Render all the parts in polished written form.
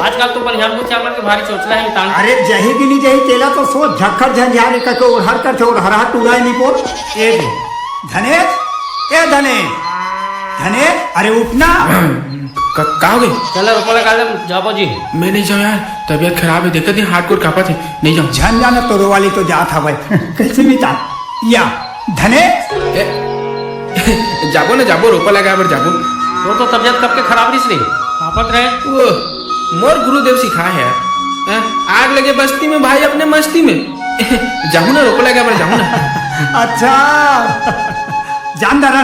आजकल तो बनिहार मुँह चावल के भारी चोचला है तान। अरे जही भी नहीं जही तेला तो सोच झक्खर झंझारे का और हर कर और हरा टूराई नहीं बोल ए दे धनेश ए धनेश अरे उठना कहाँ हो गई? चलो रुपया लगा दे जाबो जी। मैं नहीं जाऊँ यार, तबीयत खराब है, देखते हैं हाथ कोट कापा थे, नहीं जाऊँ। झन जाना तोरो वाली तो जात हवा कैसे भी ता या धनेश जाबो ना जाबो रोपा लगा पर जाबो। तो तबियत कब के खराब रही रे कापत रहे वो मोर गुरुदेव सिखाए है यार, आग लगे बस्ती में भाई अपने मस्ती में जाऊँ ना रोपा लगा पर जाऊँ ना। अच्छा जानदार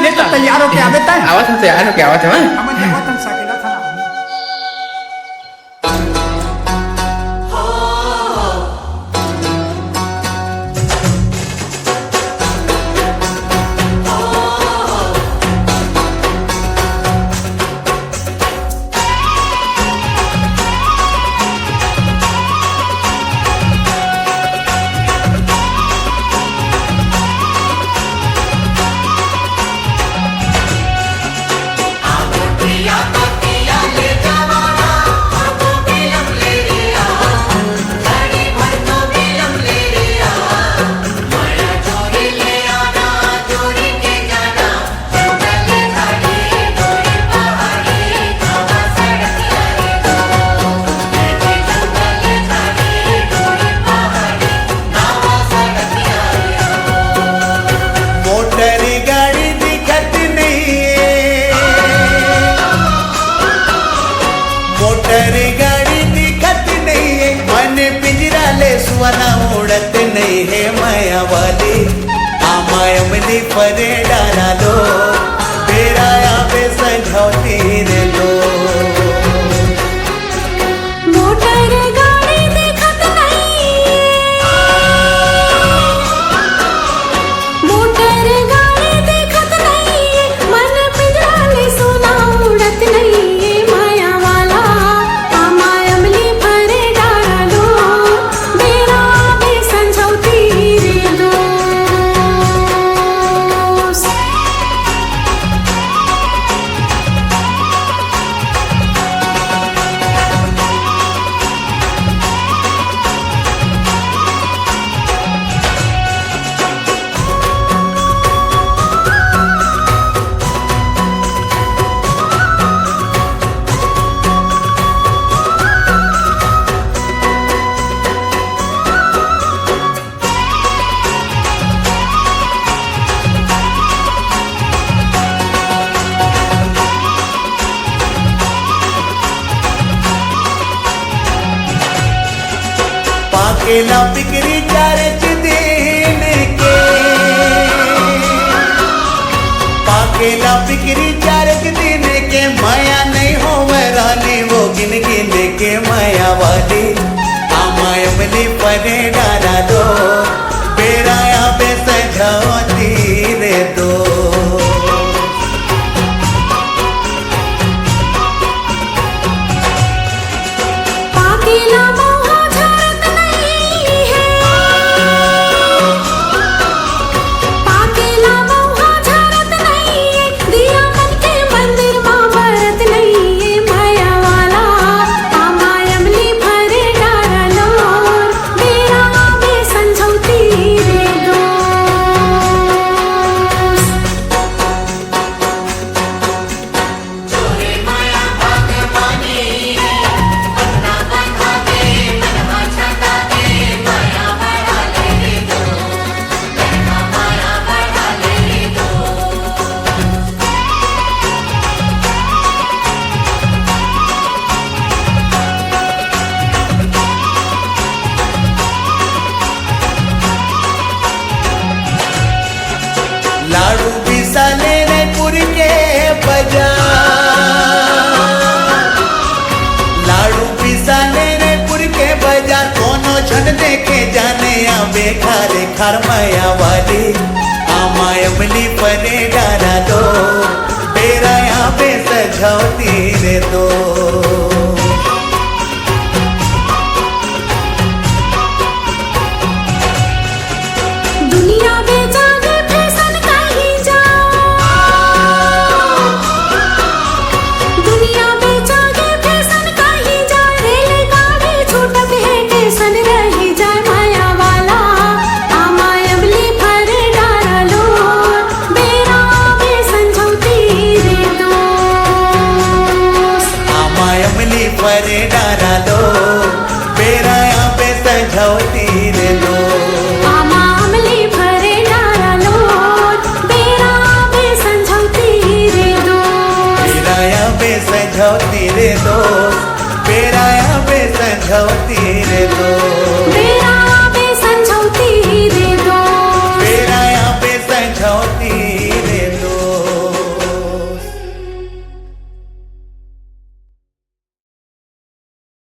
ले तो तैयार हो के आवे ता आवाज से तैयार हो के आवाज है हमन देखो तन सकेला था उड़त नहीं है माया वाली आमायमली परे डाला लो बेराया पे संझौती रे लो मोटर गाड़ी देखत नहीं मोटर गाड़ी देखत नहीं मन पिंजराले सोना उड़त नहीं माया वाला आमायमली परे डाला लो बेरा पे संझौती रे दो पाकेला बिक्री चारच दिन के पाकेला बिक्री चारच दिन के माया नहीं हो रानी वो गिन गिन के माया वाली आमायमली परे डाला दो बेराया पे सजावती रे दो पाकेला मोहा झरत नहीं है पाकेला मोहा झरत नहीं है दिया मन के मंदिर मां भरत नहीं है माया वाला आमायमली भरे डारा लो मेरा में संझौती रे दो लाडू पिसाले रायपुर के बाजार लाडू पिसाले रायपुर के बाजार कोनो छन देखे जाने आवे खारे खार माया वाली आमायमली परे डारा दो बेरा यहाँ पे सजावती रे दो दुनिया में जाने फैशन कहीं जाओ दुनिया में जाने फैशन कहीं समझवती रे तो